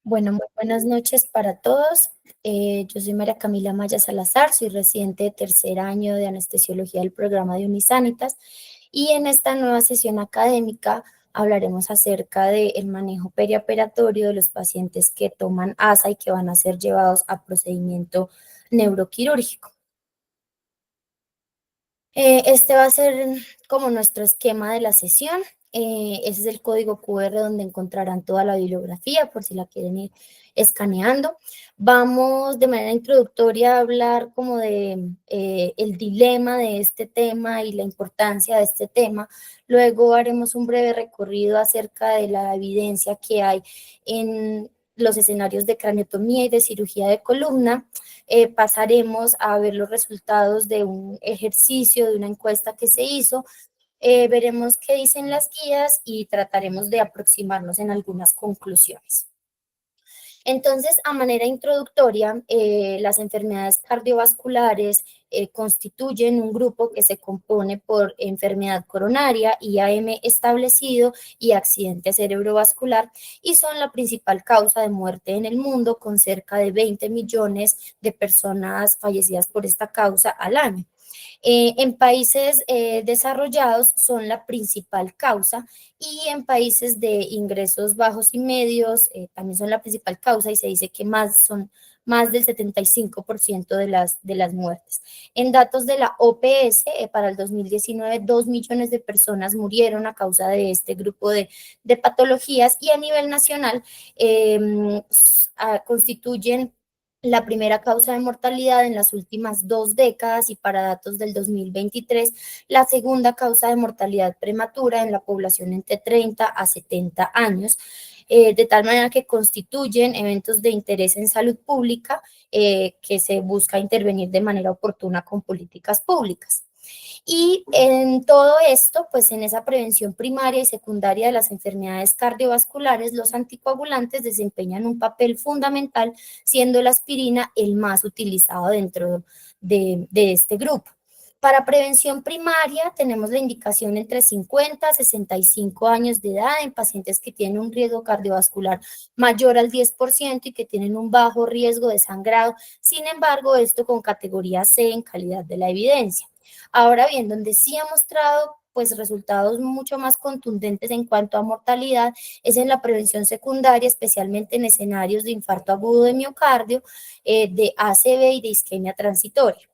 Bueno, muy buenas noches para todos. Yo soy María Camila Maya Salazar, soy residente de tercer año de anestesiología del programa de Unisanitas y en esta nueva sesión académica hablaremos acerca del manejo perioperatorio de los pacientes que toman ASA y que van a ser llevados a procedimiento neuroquirúrgico. Este va a ser como nuestro esquema de la sesión. Ese es el código QR donde encontrarán toda la bibliografía por si la quieren ir escaneando. Vamos de manera introductoria a hablar como de el dilema de este tema y la importancia de este tema. Luego haremos un breve recorrido acerca de la evidencia que hay en los escenarios de craniotomía y de cirugía de columna. Pasaremos a ver los resultados de un ejercicio, de una encuesta que se hizo, veremos qué dicen las guías y trataremos de aproximarnos en algunas conclusiones. Entonces, a manera introductoria, las enfermedades cardiovasculares constituyen un grupo que se compone por enfermedad coronaria, IAM establecido y accidente cerebrovascular, y son la principal causa de muerte en el mundo, con cerca de 20 millones de personas fallecidas por esta causa al año. En países desarrollados son la principal causa y en países de ingresos bajos y medios también son la principal causa y se dice que son más del 75% de las muertes. En datos de la OPS, para el 2019, 2 millones de personas murieron a causa de este grupo de patologías y a nivel nacional constituyen la primera causa de mortalidad en las últimas 2 décadas y para datos del 2023, la segunda causa de mortalidad prematura en la población entre 30 a 70 años, de tal manera que constituyen eventos de interés en salud pública que se busca intervenir de manera oportuna con políticas públicas. Y en todo esto, pues en esa prevención primaria y secundaria de las enfermedades cardiovasculares, los anticoagulantes desempeñan un papel fundamental, siendo la aspirina el más utilizado dentro de este grupo. Para prevención primaria tenemos la indicación entre 50 a 65 años de edad en pacientes que tienen un riesgo cardiovascular mayor al 10% y que tienen un bajo riesgo de sangrado. Sin embargo, esto con categoría C en calidad de la evidencia. Ahora bien, donde sí ha mostrado pues resultados mucho más contundentes en cuanto a mortalidad es en la prevención secundaria, especialmente en escenarios de infarto agudo de miocardio, de ACV y de isquemia transitoria.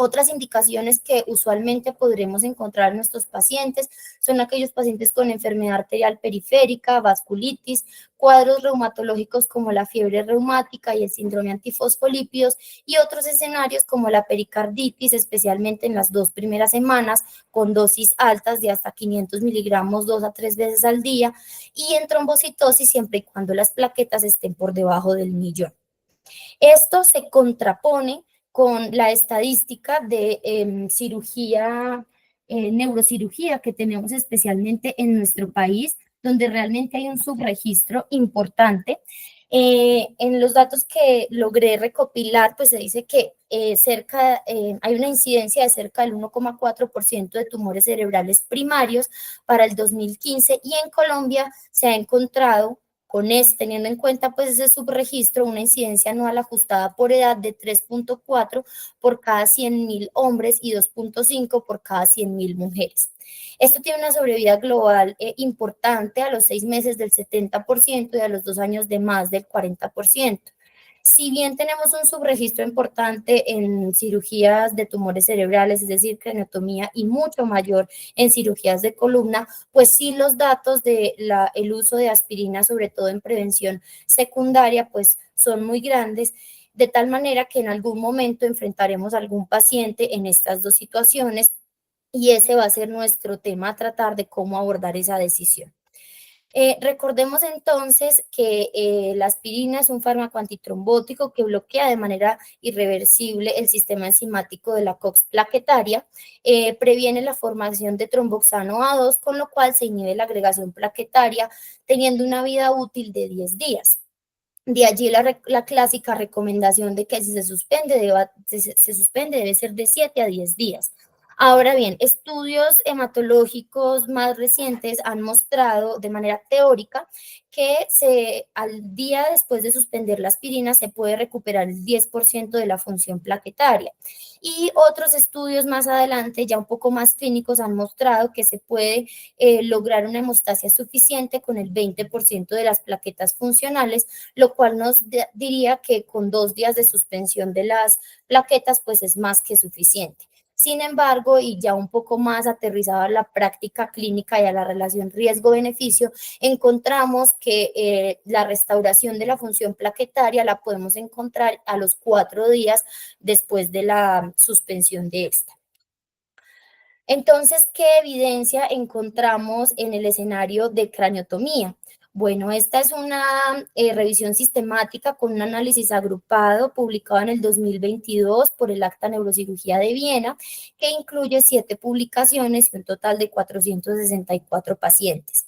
Otras indicaciones que usualmente podremos encontrar en nuestros pacientes son aquellos pacientes con enfermedad arterial periférica, vasculitis, cuadros reumatológicos como la fiebre reumática y el síndrome antifosfolípidos y otros escenarios como la pericarditis, especialmente en las 2 primeras semanas, con dosis altas de hasta 500 miligramos 2 a 3 veces al día y en trombocitosis siempre y cuando las plaquetas estén por debajo del 1.000.000. Esto se contrapone con la estadística de cirugía, neurocirugía que tenemos especialmente en nuestro país, donde realmente hay un subregistro importante. En los datos que logré recopilar, pues se dice que hay una incidencia de cerca del 1,4% de tumores cerebrales primarios para el 2015 y en Colombia se ha encontrado teniendo en cuenta pues ese subregistro, una incidencia anual ajustada por edad de 3,4 por cada 100.000 hombres y 2,5 por cada 100.000 mujeres. Esto tiene una sobrevida global importante a los 6 meses del 70% y a los 2 años de más del 40%. Si bien tenemos un subregistro importante en cirugías de tumores cerebrales, es decir, craniotomía, y mucho mayor en cirugías de columna, pues sí los datos de el uso de aspirina, sobre todo en prevención secundaria, pues son muy grandes, de tal manera que en algún momento enfrentaremos a algún paciente en estas dos situaciones y ese va a ser nuestro tema a tratar de cómo abordar esa decisión. Recordemos entonces que la aspirina es un fármaco antitrombótico que bloquea de manera irreversible el sistema enzimático de la COX plaquetaria, previene la formación de tromboxano A2, con lo cual se inhibe la agregación plaquetaria, teniendo una vida útil de 10 días. De allí la clásica recomendación de que si se suspende, se suspende debe ser de 7 a 10 días. Ahora bien, estudios hematológicos más recientes han mostrado de manera teórica que al día después de suspender la aspirina se puede recuperar el 10% de la función plaquetaria. Y otros estudios más adelante, ya un poco más clínicos, han mostrado que se puede lograr una hemostasia suficiente con el 20% de las plaquetas funcionales, lo cual nos diría que con 2 días de suspensión de las plaquetas, pues es más que suficiente. Sin embargo, y ya un poco más aterrizado a la práctica clínica y a la relación riesgo-beneficio, encontramos que la restauración de la función plaquetaria la podemos encontrar a los 4 días después de la suspensión de esta. Entonces, ¿qué evidencia encontramos en el escenario de craniotomía? Bueno, esta es una revisión sistemática con un análisis agrupado publicado en el 2022 por el Acta Neurocirugía de Viena, que incluye 7 publicaciones y un total de 464 pacientes.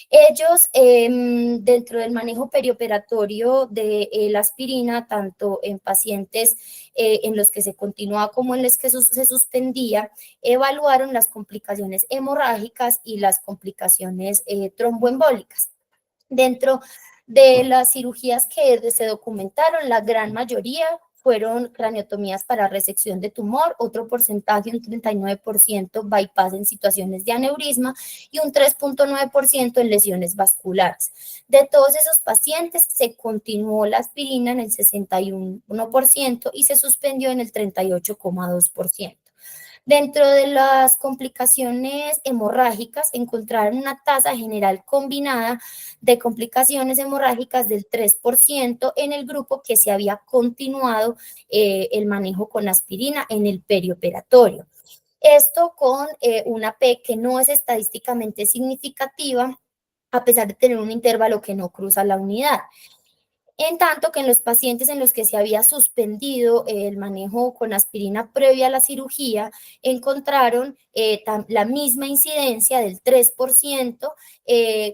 Ellos, dentro del manejo perioperatorio de la aspirina, tanto en pacientes en los que se continuaba como en los que se suspendía, evaluaron las complicaciones hemorrágicas y las complicaciones tromboembólicas. Dentro de las cirugías que se documentaron, la gran mayoría fueron craniotomías para resección de tumor, otro porcentaje, un 39%, bypass en situaciones de aneurisma y un 3,9% en lesiones vasculares. De todos esos pacientes, se continuó la aspirina en el 61% y se suspendió en el 38,2%. Dentro de las complicaciones hemorrágicas, encontraron una tasa general combinada de complicaciones hemorrágicas del 3% en el grupo que se había continuado el manejo con aspirina en el perioperatorio. Esto con una P que no es estadísticamente significativa, a pesar de tener un intervalo que no cruza la unidad. En tanto que en los pacientes en los que se había suspendido el manejo con aspirina previa a la cirugía, encontraron la misma incidencia del 3%,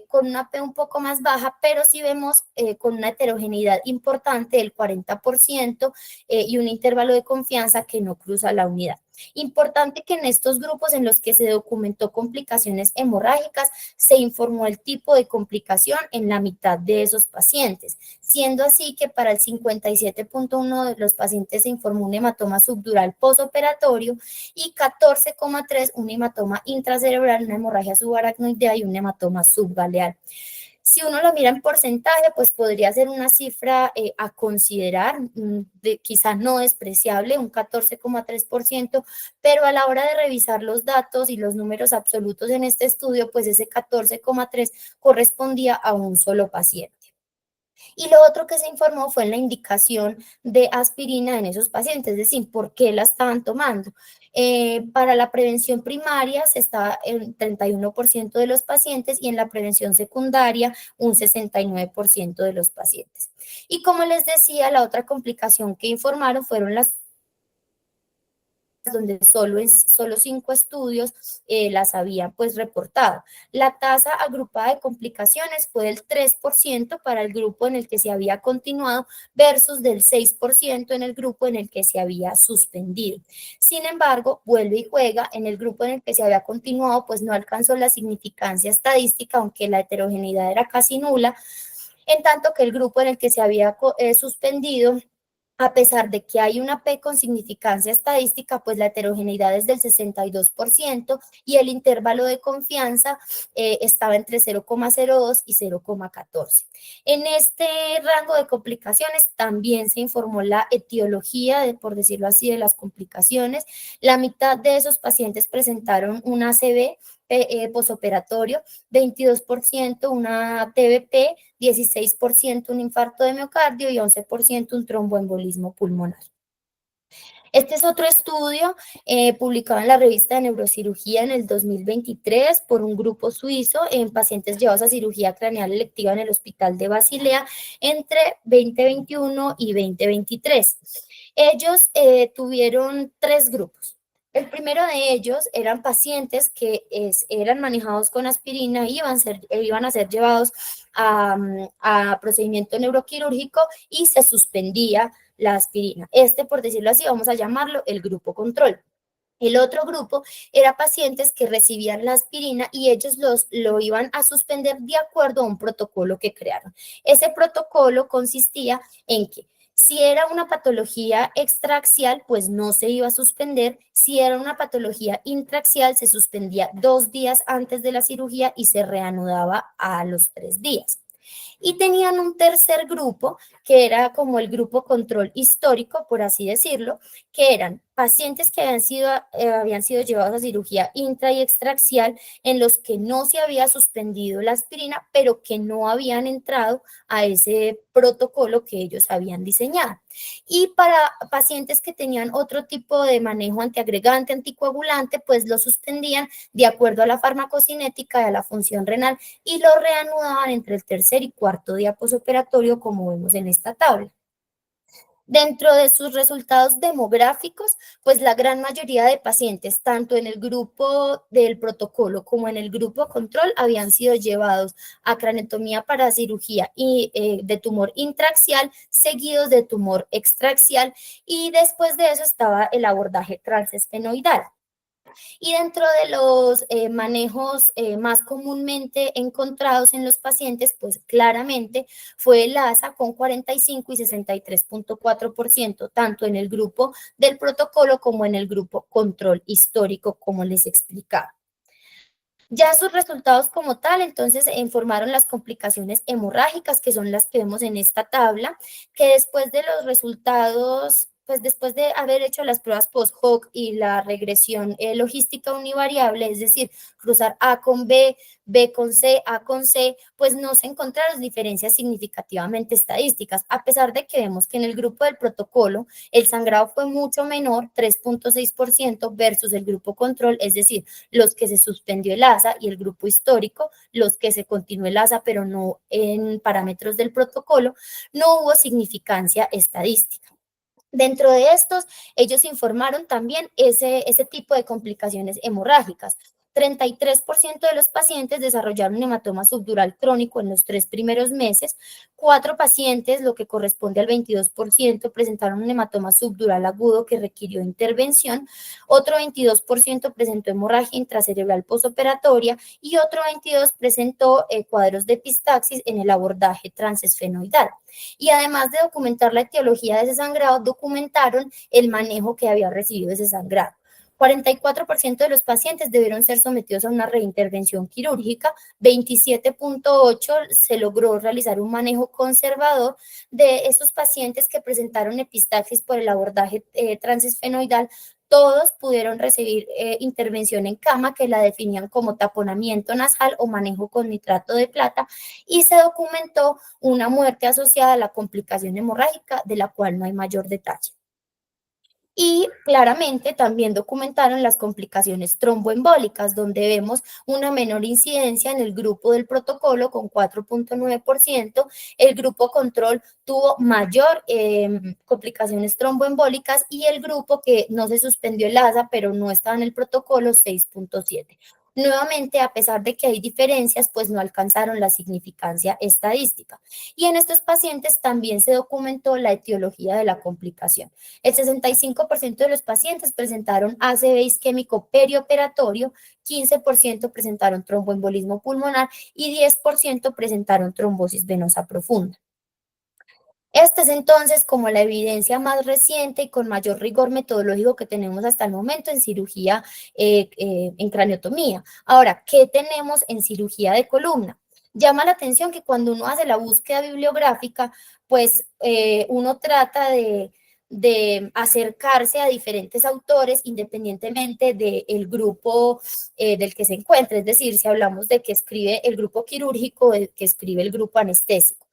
con una P un poco más baja, pero sí vemos con una heterogeneidad importante del 40% y un intervalo de confianza que no cruza la unidad. Importante que en estos grupos en los que se documentó complicaciones hemorrágicas, se informó el tipo de complicación en la mitad de esos pacientes, siendo así que para el 57,1% de los pacientes se informó un hematoma subdural posoperatorio y 14,3% un hematoma intracerebral, una hemorragia subaracnoidea y un hematoma subgaleal. Si uno lo mira en porcentaje, pues podría ser una cifra a considerar, quizás no despreciable, un 14,3%, pero a la hora de revisar los datos y los números absolutos en este estudio, pues ese 14,3 correspondía a un solo paciente. Y lo otro que se informó fue en la indicación de aspirina en esos pacientes, es decir, por qué la estaban tomando. Para la prevención primaria se está en 31% de los pacientes y en la prevención secundaria un 69% de los pacientes. Y como les decía, la otra complicación que informaron fueron las donde solo 5 estudios las habían pues reportado. La tasa agrupada de complicaciones fue del 3% para el grupo en el que se había continuado versus del 6% en el grupo en el que se había suspendido. Sin embargo, vuelve y juega, en el grupo en el que se había continuado pues no alcanzó la significancia estadística, aunque la heterogeneidad era casi nula, en tanto que el grupo en el que se había suspendido, a pesar de que hay una P con significancia estadística, pues la heterogeneidad es del 62% y el intervalo de confianza estaba entre 0,02 y 0,14. En este rango de complicaciones también se informó la etiología, por decirlo así, de las complicaciones. La mitad de esos pacientes presentaron un ACV posoperatorio, 22% una TBP, 16% un infarto de miocardio y 11% un tromboembolismo pulmonar. Este es otro estudio publicado en la revista de Neurocirugía en el 2023 por un grupo suizo en pacientes llevados a cirugía craneal electiva en el Hospital de Basilea entre 2021 y 2023. Ellos tuvieron 3 grupos. El primero de ellos eran pacientes que eran manejados con aspirina y iban a ser llevados a procedimiento neuroquirúrgico y se suspendía la aspirina. Por decirlo así, vamos a llamarlo el grupo control. El otro grupo era pacientes que recibían la aspirina y ellos lo iban a suspender de acuerdo a un protocolo que crearon. Ese protocolo consistía en que si era una patología extraaxial, pues no se iba a suspender. Si era una patología intraaxial, se suspendía 2 días antes de la cirugía y se reanudaba a los 3 días. Y tenían un tercer grupo, que era como el grupo control histórico, por así decirlo, que eran pacientes que habían sido llevados a cirugía intra y extraaxial, en los que no se había suspendido la aspirina, pero que no habían entrado a ese protocolo que ellos habían diseñado. Y para pacientes que tenían otro tipo de manejo antiagregante, anticoagulante, pues lo suspendían de acuerdo a la farmacocinética y a la función renal y lo reanudaban entre el tercer y cuarto día posoperatorio, como vemos en esta tabla. Dentro de sus resultados demográficos, pues la gran mayoría de pacientes, tanto en el grupo del protocolo como en el grupo control, habían sido llevados a craneotomía para cirugía de tumor intraaxial, seguidos de tumor extraaxial, y después de eso estaba el abordaje transesfenoidal. Y dentro de los manejos más comúnmente encontrados en los pacientes, pues claramente fue el ASA con 45 y 63.4%, tanto en el grupo del protocolo como en el grupo control histórico, como les explicaba. Ya sus resultados como tal, entonces informaron las complicaciones hemorrágicas, que son las que vemos en esta tabla, que después de los resultados, pues después de haber hecho las pruebas post-hoc y la regresión logística univariable, es decir, cruzar A con B, B con C, A con C, pues no se encontraron diferencias significativamente estadísticas, a pesar de que vemos que en el grupo del protocolo el sangrado fue mucho menor, 3.6% versus el grupo control, es decir, los que se suspendió el ASA, y el grupo histórico, los que se continuó el ASA, pero no en parámetros del protocolo, no hubo significancia estadística. Dentro de estos, ellos informaron también ese tipo de complicaciones hemorrágicas. 33% de los pacientes desarrollaron un hematoma subdural crónico en los 3 primeros meses, 4 pacientes, lo que corresponde al 22%, presentaron un hematoma subdural agudo que requirió intervención, otro 22% presentó hemorragia intracerebral posoperatoria y otro 22% presentó cuadros de epistaxis en el abordaje transesfenoidal. Y además de documentar la etiología de ese sangrado, documentaron el manejo que había recibido ese sangrado. 44% de los pacientes debieron ser sometidos a una reintervención quirúrgica, 27.8% se logró realizar un manejo conservador de esos pacientes que presentaron epistaxis por el abordaje transesfenoidal. Todos pudieron recibir intervención en cama, que la definían como taponamiento nasal o manejo con nitrato de plata, y se documentó una muerte asociada a la complicación hemorrágica, de la cual no hay mayor detalle. Y claramente también documentaron las complicaciones tromboembólicas, donde vemos una menor incidencia en el grupo del protocolo con 4.9%, el grupo control tuvo mayor complicaciones tromboembólicas y el grupo que no se suspendió el ASA, pero no estaba en el protocolo, 6.7%. Nuevamente, a pesar de que hay diferencias, pues no alcanzaron la significancia estadística. Y en estos pacientes también se documentó la etiología de la complicación. El 65% de los pacientes presentaron ACV isquémico perioperatorio, 15% presentaron tromboembolismo pulmonar y 10% presentaron trombosis venosa profunda. Esta es entonces como la evidencia más reciente y con mayor rigor metodológico que tenemos hasta el momento en cirugía en craneotomía. Ahora, ¿qué tenemos en cirugía de columna? Llama la atención que cuando uno hace la búsqueda bibliográfica, pues uno trata de acercarse a diferentes autores independientemente del grupo del que se encuentre. Es decir, si hablamos de que escribe el grupo quirúrgico, de que escribe el grupo anestésico.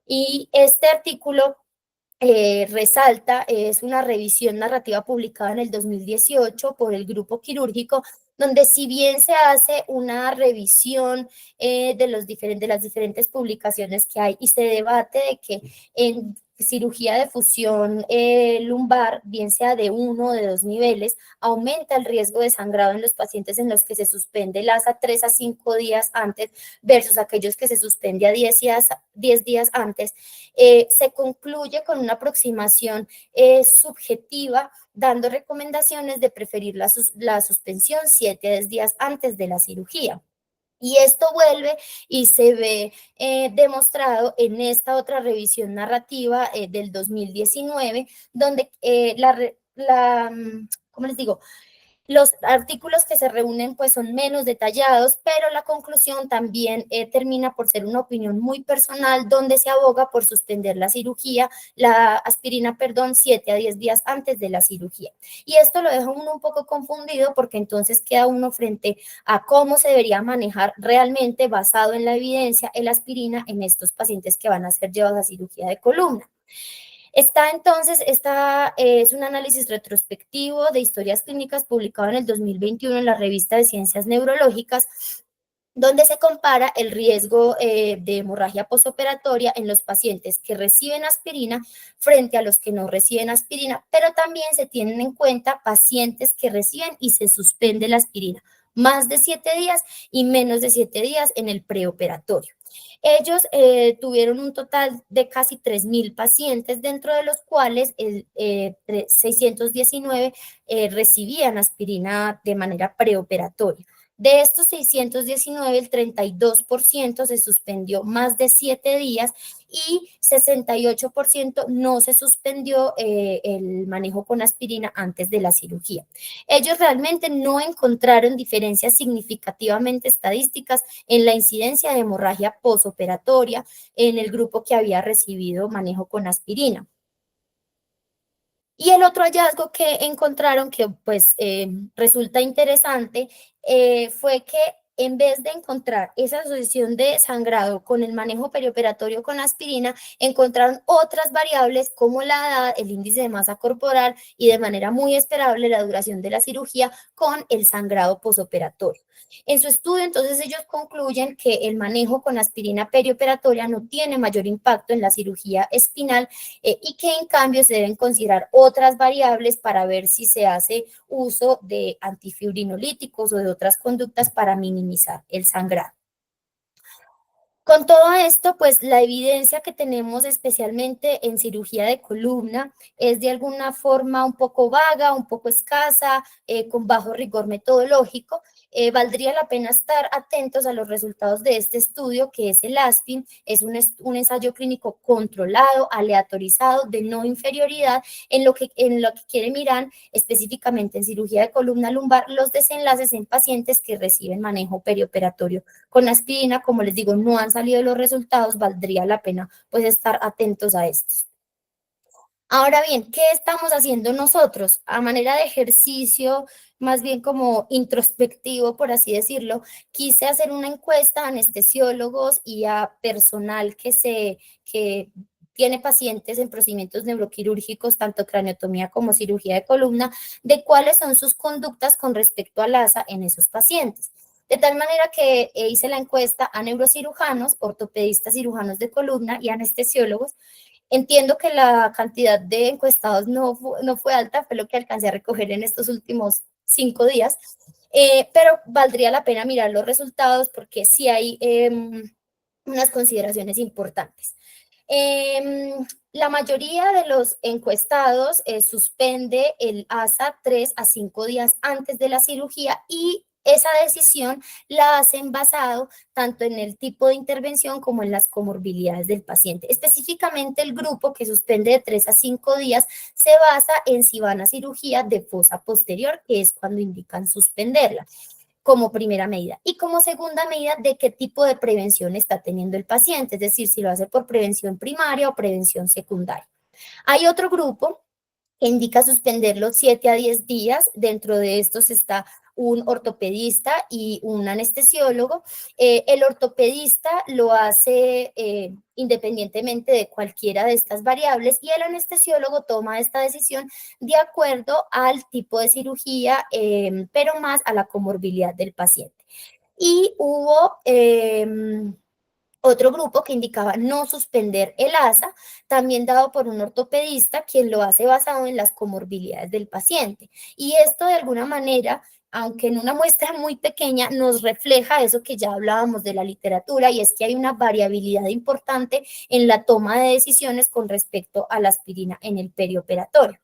Y este artículo resalta, es una revisión narrativa publicada en el 2018 por el grupo quirúrgico, donde si bien se hace una revisión de las diferentes publicaciones que hay y se debate de que en cirugía de fusión lumbar, bien sea de 1 o de 2 niveles, aumenta el riesgo de sangrado en los pacientes en los que se suspende el ASA 3 a 5 días antes versus aquellos que se suspende a 10 días antes. Se concluye con una aproximación subjetiva, dando recomendaciones de preferir la suspensión 7 a 10 días antes de la cirugía. Y esto vuelve y se ve demostrado en esta otra revisión narrativa del 2019, donde ¿cómo les digo? Los artículos que se reúnen pues son menos detallados, pero la conclusión también termina por ser una opinión muy personal donde se aboga por suspender la aspirina, perdón, 7 a 10 días antes de la cirugía. Y esto lo deja uno un poco confundido porque entonces queda uno frente a cómo se debería manejar realmente basado en la evidencia el aspirina en estos pacientes que van a ser llevados a cirugía de columna. Está entonces, esta es un análisis retrospectivo de historias clínicas publicado en el 2021 en la revista de Ciencias Neurológicas, donde se compara el riesgo de hemorragia postoperatoria en los pacientes que reciben aspirina frente a los que no reciben aspirina, pero también se tienen en cuenta pacientes que reciben y se suspende la aspirina más de 7 días y menos de 7 días en el preoperatorio. Ellos tuvieron un total de casi 3.000 pacientes, dentro de los cuales 619 recibían aspirina de manera preoperatoria. De estos 619, el 32% se suspendió más de 7 días y 68% no se suspendió el manejo con aspirina antes de la cirugía. Ellos realmente no encontraron diferencias significativamente estadísticas en la incidencia de hemorragia posoperatoria en el grupo que había recibido manejo con aspirina. Y el otro hallazgo que encontraron, que pues resulta interesante, fue que en vez de encontrar esa asociación de sangrado con el manejo perioperatorio con aspirina, encontraron otras variables como la edad, el índice de masa corporal y de manera muy esperable la duración de la cirugía con el sangrado posoperatorio. En su estudio, entonces, ellos concluyen que el manejo con aspirina perioperatoria no tiene mayor impacto en la cirugía espinal y que en cambio se deben considerar otras variables para ver si se hace uso de antifibrinolíticos o de otras conductas para minimizar el sangrado. Con todo esto, pues la evidencia que tenemos especialmente en cirugía de columna es de alguna forma un poco vaga, un poco escasa, con bajo rigor metodológico. Valdría la pena estar atentos a los resultados de este estudio, que es el ASPIN, es un ensayo clínico controlado, aleatorizado, de no inferioridad, en lo que quiere mirar específicamente en cirugía de columna lumbar los desenlaces en pacientes que reciben manejo perioperatorio con aspirina. Como les digo, no han salido los resultados, valdría la pena pues estar atentos a estos. Ahora bien, ¿qué estamos haciendo nosotros? A manera de ejercicio, más bien como introspectivo, por así decirlo, quise hacer una encuesta a anestesiólogos y a personal que tiene pacientes en procedimientos neuroquirúrgicos, tanto craniotomía como cirugía de columna, de cuáles son sus conductas con respecto al ASA en esos pacientes. De tal manera que hice la encuesta a neurocirujanos, ortopedistas, cirujanos de columna y anestesiólogos. Entiendo que la cantidad de encuestados no fue alta, fue lo que alcancé a recoger en estos últimos 5 días, pero valdría la pena mirar los resultados porque sí hay unas consideraciones importantes. La mayoría de los encuestados suspende el ASA 3 a 5 días antes de la cirugía y esa decisión la hacen basado tanto en el tipo de intervención como en las comorbilidades del paciente. Específicamente el grupo que suspende de 3 a 5 días se basa en si van a cirugía de fosa posterior, que es cuando indican suspenderla como primera medida. Y como segunda medida, de qué tipo de prevención está teniendo el paciente, es decir, si lo hace por prevención primaria o prevención secundaria. Hay otro grupo que indica suspenderlo 7 a 10 días. Dentro de estos está un ortopedista y un anestesiólogo. El ortopedista lo hace independientemente de cualquiera de estas variables y el anestesiólogo toma esta decisión de acuerdo al tipo de cirugía, pero más a la comorbilidad del paciente. Y hubo Otro grupo que indicaba no suspender el ASA, también dado por un ortopedista, quien lo hace basado en las comorbilidades del paciente. Y esto de alguna manera, aunque en una muestra muy pequeña, nos refleja eso que ya hablábamos de la literatura, y es que hay una variabilidad importante en la toma de decisiones con respecto a la aspirina en el perioperatorio.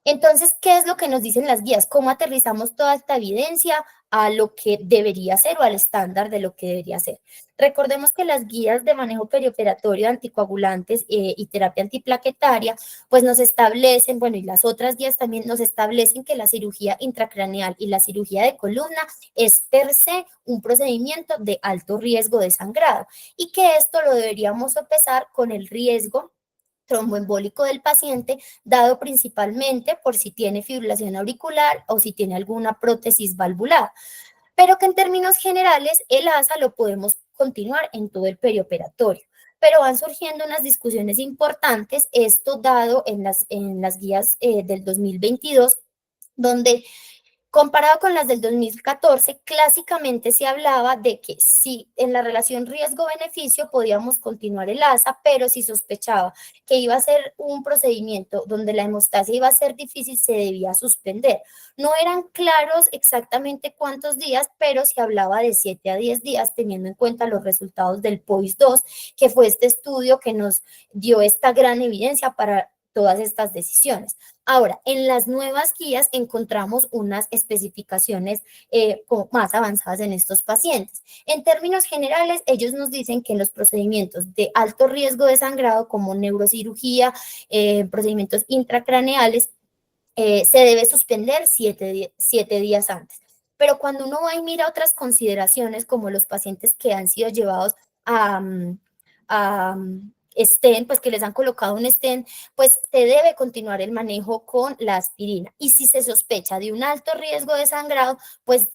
Entonces, ¿qué es lo que nos dicen las guías? ¿Cómo aterrizamos toda esta evidencia a lo que debería ser o al estándar de lo que debería ser? Recordemos que las guías de manejo perioperatorio de anticoagulantes y terapia antiplaquetaria, pues nos establecen, bueno, y las otras guías también nos establecen que la cirugía intracraneal y la cirugía de columna es per se un procedimiento de alto riesgo de sangrado y que esto lo deberíamos sopesar con el riesgo tromboembólico del paciente, dado principalmente por si tiene fibrilación auricular o si tiene alguna prótesis valvular, pero que en términos generales el ASA lo podemos continuar en todo el perioperatorio. Pero van surgiendo unas discusiones importantes, esto dado en las guías del 2022, donde comparado con las del 2014, clásicamente se hablaba de que sí, en la relación riesgo-beneficio podíamos continuar el ASA, pero si sospechaba que iba a ser un procedimiento donde la hemostasia iba a ser difícil, se debía suspender. No eran claros exactamente cuántos días, pero se hablaba de 7 a 10 días, teniendo en cuenta los resultados del POIS-2, que fue este estudio que nos dio esta gran evidencia para todas estas decisiones. Ahora, en las nuevas guías encontramos unas especificaciones más avanzadas en estos pacientes. En términos generales, ellos nos dicen que en los procedimientos de alto riesgo de sangrado, como neurocirugía, procedimientos intracraneales, se debe suspender 7 días antes. Pero cuando uno va y mira otras consideraciones, como los pacientes que han sido llevados a stent, pues que les han colocado un stent, pues se debe continuar el manejo con la aspirina. Y si se sospecha de un alto riesgo de sangrado, pues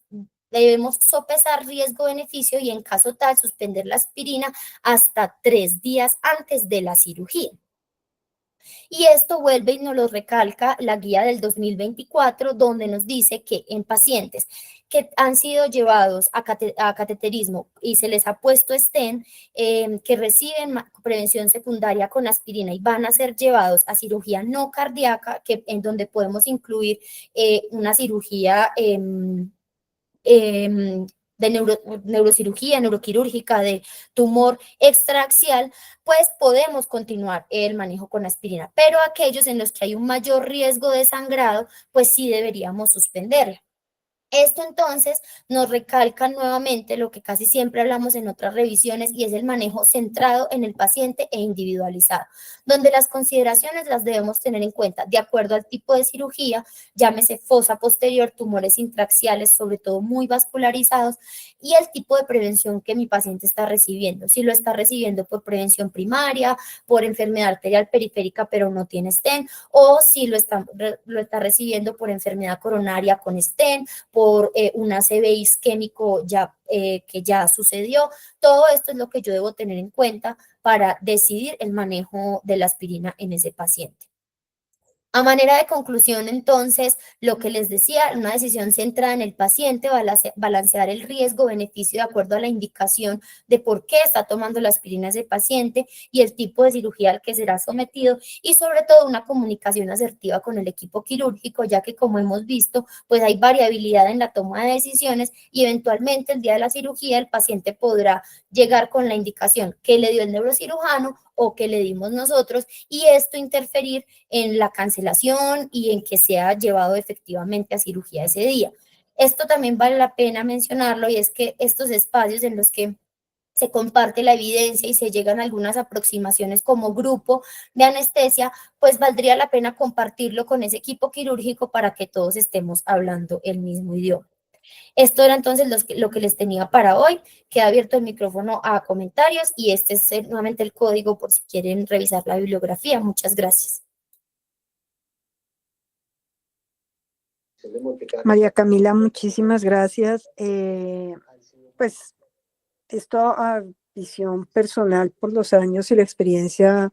debemos sopesar riesgo-beneficio y en caso tal suspender la aspirina hasta 3 días antes de la cirugía. Y esto vuelve y nos lo recalca la guía del 2024, donde nos dice que en pacientes que han sido llevados a cateterismo y se les ha puesto stent, que reciben prevención secundaria con aspirina y van a ser llevados a cirugía no cardíaca, en donde podemos incluir una cirugía de neurocirugía, neuroquirúrgica, de tumor extraaxial, pues podemos continuar el manejo con aspirina. Pero aquellos en los que hay un mayor riesgo de sangrado, pues sí deberíamos suspenderla. Esto entonces nos recalca nuevamente lo que casi siempre hablamos en otras revisiones y es el manejo centrado en el paciente e individualizado, donde las consideraciones las debemos tener en cuenta de acuerdo al tipo de cirugía, llámese fosa posterior, tumores intraaxiales, sobre todo muy vascularizados, y el tipo de prevención que mi paciente está recibiendo. Si lo está recibiendo por prevención primaria, por enfermedad arterial periférica pero no tiene stent, o si lo está recibiendo por enfermedad coronaria con stent, por un ACV isquémico que ya sucedió. Todo esto es lo que yo debo tener en cuenta para decidir el manejo de la aspirina en ese paciente. A manera de conclusión, entonces, lo que les decía, una decisión centrada en el paciente, balancear el riesgo-beneficio de acuerdo a la indicación de por qué está tomando la aspirina ese paciente y el tipo de cirugía al que será sometido y sobre todo una comunicación asertiva con el equipo quirúrgico, ya que como hemos visto, pues hay variabilidad en la toma de decisiones y eventualmente el día de la cirugía el paciente podrá llegar con la indicación que le dio el neurocirujano o que le dimos nosotros y esto interferir en la cancelación y en que sea llevado efectivamente a cirugía ese día. Esto también vale la pena mencionarlo y es que estos espacios en los que se comparte la evidencia y se llegan a algunas aproximaciones como grupo de anestesia, pues valdría la pena compartirlo con ese equipo quirúrgico para que todos estemos hablando el mismo idioma. Esto era entonces lo que les tenía para hoy. Queda abierto el micrófono a comentarios y este es nuevamente el código por si quieren revisar la bibliografía. Muchas gracias. María Camila, muchísimas gracias. Pues esto a visión personal por los años y la experiencia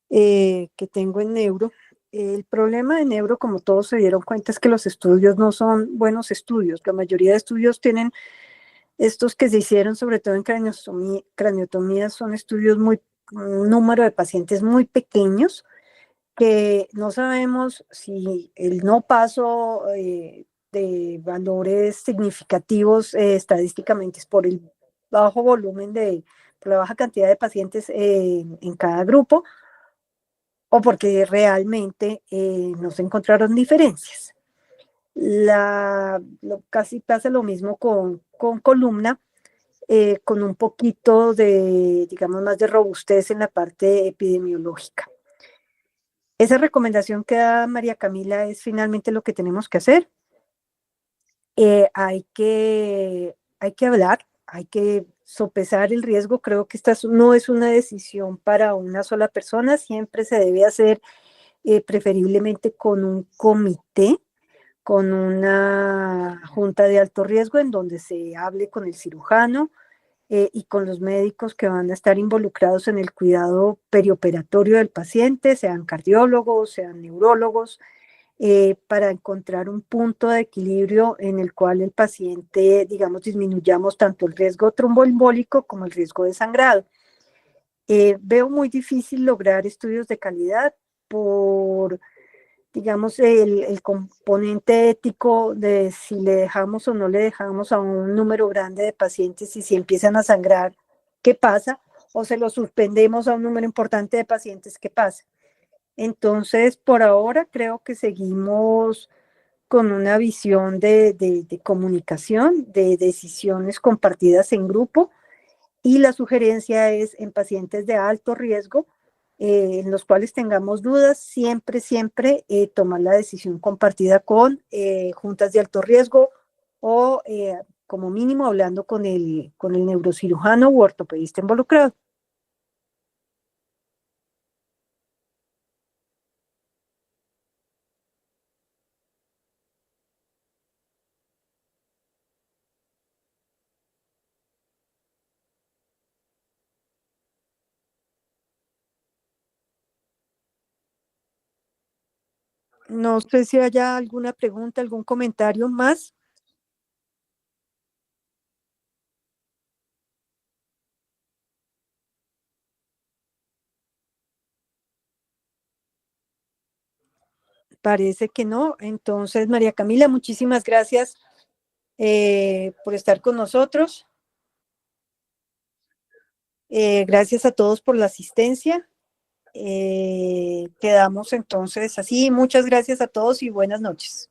que tengo en neuro. El problema de neuro, como todos se dieron cuenta, es que los estudios no son buenos estudios. La mayoría de estudios tienen Estos que se hicieron sobre todo en craniotomía son estudios un número de pacientes muy pequeños que no sabemos si el no paso de valores significativos estadísticamente es por el bajo volumen por la baja cantidad de pacientes en cada grupo o porque realmente no se encontraron diferencias. Casi pasa lo mismo con columna, con un poquito de, digamos, más de robustez en la parte epidemiológica. Esa recomendación que da María Camila es finalmente lo que tenemos que hacer. Hay que hablar, hay que sopesar el riesgo. Creo que esta no es una decisión para una sola persona, siempre se debe hacer preferiblemente con un comité, con una junta de alto riesgo en donde se hable con el cirujano y con los médicos que van a estar involucrados en el cuidado perioperatorio del paciente, sean cardiólogos, sean neurólogos, para encontrar un punto de equilibrio en el cual el paciente, digamos, disminuyamos tanto el riesgo tromboembólico como el riesgo de sangrado. Veo muy difícil lograr estudios de calidad por, digamos, el componente ético de si le dejamos o no le dejamos a un número grande de pacientes y si empiezan a sangrar, ¿qué pasa? O se lo suspendemos a un número importante de pacientes, ¿qué pasa? Entonces, por ahora creo que seguimos con una visión de comunicación, de decisiones compartidas en grupo, y la sugerencia es en pacientes de alto riesgo, en los cuales tengamos dudas, siempre tomar la decisión compartida con juntas de alto riesgo o como mínimo hablando con el neurocirujano u ortopedista involucrado. No sé si haya alguna pregunta, algún comentario más. Parece que no. Entonces, María Camila, muchísimas gracias por estar con nosotros. Gracias a todos por la asistencia. Quedamos entonces así. Muchas gracias a todos y buenas noches.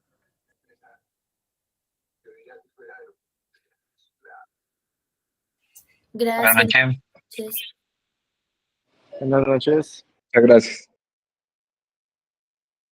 Gracias. Buenas noches. Noches. Buenas noches. Muchas gracias.